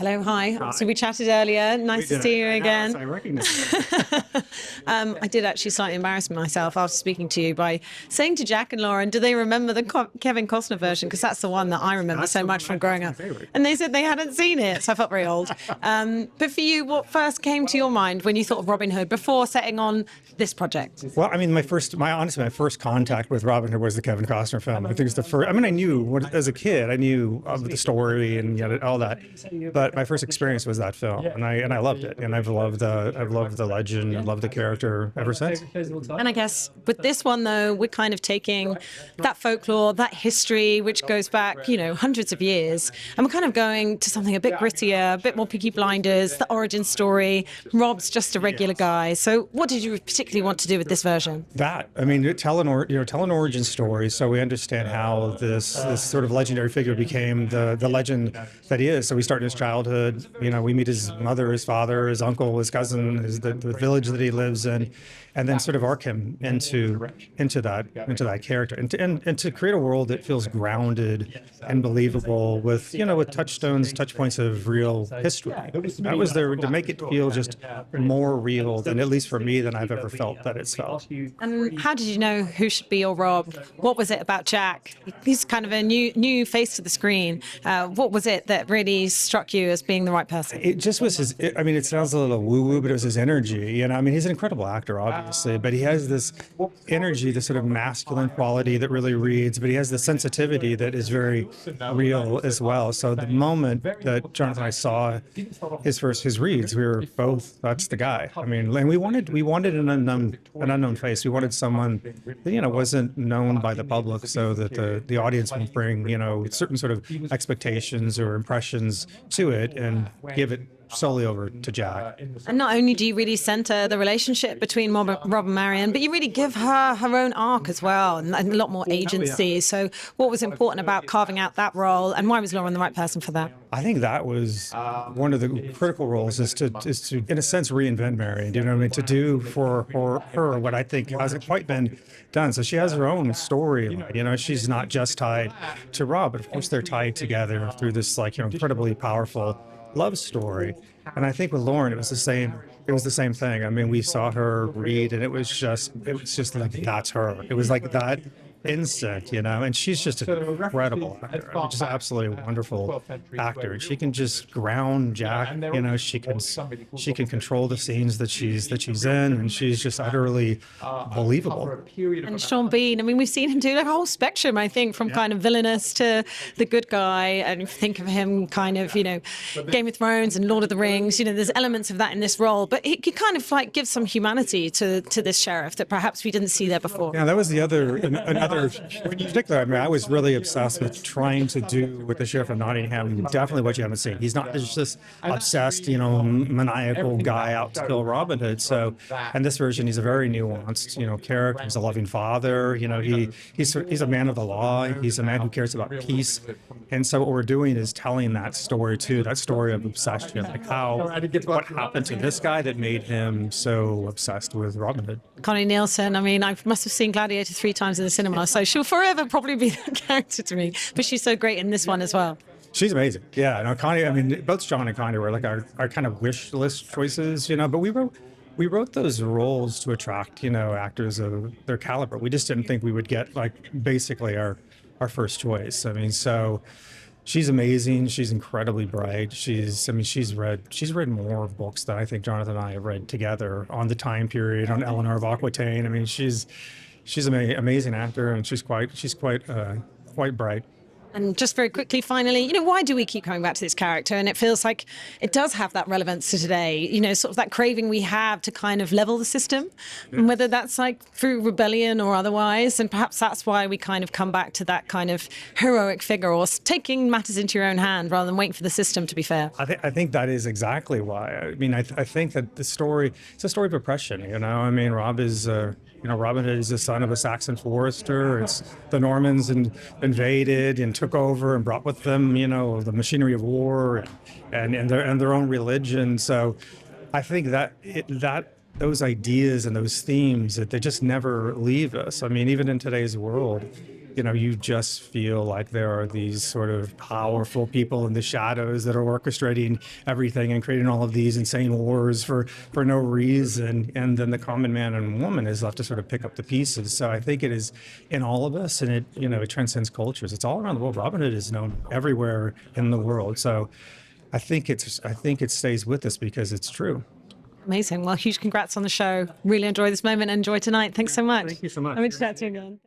Hello, hi. So we chatted earlier. Nice to see you again. Yes, I recognize you. I did actually slightly embarrass myself after speaking to you by saying to Jack and Lauren, do they remember the Kevin Costner version? Because that's the one that I remember so much from growing up. And they said they hadn't seen it, so I felt very old. But for you, what first came to your mind when you thought of Robin Hood before setting on this project? Well, I mean, my first contact with Robin Hood was the Kevin Costner film. I think it's the first. I mean, I knew as a kid, I knew of the story and all that, but my first experience was that film, and I loved it, and I've loved the legend, and loved the character ever since. And I guess with this one, though, we're kind of taking that folklore, that history, which goes back, hundreds of years, and we're kind of going to something a bit grittier, a bit more Peaky Blinders, the origin story. Rob's just a regular guy. So what did you particularly want to do with this version? I mean, tell an origin story, so we understand how this sort of legendary figure became the legend that he is. So we start in his childhood. We meet his mother, his father, his uncle, his cousin, the village that he lives in, and then sort of arc him into that character, and to create a world that feels grounded and believable with touch points of real history. That was there to make it feel just more real than, at least for me, than I've ever felt that it's felt. And how did you know who should be your Rob? What was it about Jack? He's kind of a new face to the screen. What was it that really struck you as being the right person? It just was his. I mean, it sounds a little woo-woo, but it was his energy. I mean, he's an incredible actor, obviously, but he has this energy, this sort of masculine quality that really reads, but he has the sensitivity that is very real as well. So the moment that Jonathan and I saw his reads, we were both, that's the guy. I mean, and we wanted an unknown face. We wanted someone that wasn't known by the public, so that the audience would bring certain sort of expectations or impressions to it and give it solely over to Jack. And not only do you really center the relationship between Rob and Marion, but you really give her her own arc as well, and a lot more agency. So what was important about carving out that role, and why was Lauren the right person for that? I think that was one of the critical roles, is to in a sense reinvent Marion. To do for her what I think hasn't quite been done. So she has her own storyline. She's not just tied to Rob, but of course they're tied together through this incredibly powerful love story. And I think with Lauren, it was the same thing. I mean, we saw her read, and it was just like, that's her. It was like that instant, and she's just an incredible actor. I mean, just absolutely wonderful actor. She can just ground Jack. She can control the scenes that she's in, and she's just utterly believable. And Sean Bean, I mean, we've seen him do the whole spectrum, I think, from kind of villainous to the good guy. And if you think of him kind of, Game of Thrones and Lord of the Rings, there's elements of that in this role, but he kind of give some humanity to this sheriff that perhaps we didn't see there before. Yeah, that was another in particular. I mean, I was really obsessed with trying to do with the sheriff of Nottingham definitely what you haven't seen. He's not just this obsessed, maniacal guy out to kill Robin Hood. So, in this version, he's a very nuanced, character. He's a loving father. He's a man of the law. He's a man who cares about peace. And so, what we're doing is telling that story too. That story of obsession, like what happened to this guy that made him so obsessed with Robin Hood. Connie Nielsen. I mean, I must have seen Gladiator 3 times in the cinema. So she'll forever probably be that character to me, but she's so great in this one as well. She's amazing. Yeah, no, Connie, I mean, both John and Connie were like our kind of wish list choices, but we wrote those roles to attract, actors of their caliber. We just didn't think we would get basically our first choice. I mean, so she's amazing. She's incredibly bright. She's read more books than I think Jonathan and I have read together on the time period, on Eleanor of Aquitaine. I mean, she's an amazing actor, and she's quite bright. And just very quickly, finally, why do we keep coming back to this character? And it feels like it does have that relevance to today, sort of that craving we have to kind of level the system, and whether that's through rebellion or otherwise. And perhaps that's why we kind of come back to that kind of heroic figure, or taking matters into your own hand rather than waiting for the system to be fair. I think that is exactly why. I mean, I think that it's a story of oppression. I mean, Rob is Robin Hood is the son of a Saxon forester. It's the Normans invaded and took over and brought with them, the machinery of war and their own religion. So I think that those ideas and those themes, that they just never leave us. I mean, even in today's world, you just feel like there are these sort of powerful people in the shadows that are orchestrating everything and creating all of these insane wars for no reason. And then the common man and woman is left to sort of pick up the pieces. So I think it is in all of us, and it transcends cultures. It's all around the world. Robin Hood is known everywhere in the world. So I think it stays with us because it's true. Amazing. Well, huge congrats on the show. Really enjoy this moment and enjoy tonight. Thanks so much. Thank you so much. I'm excited to chat to you again.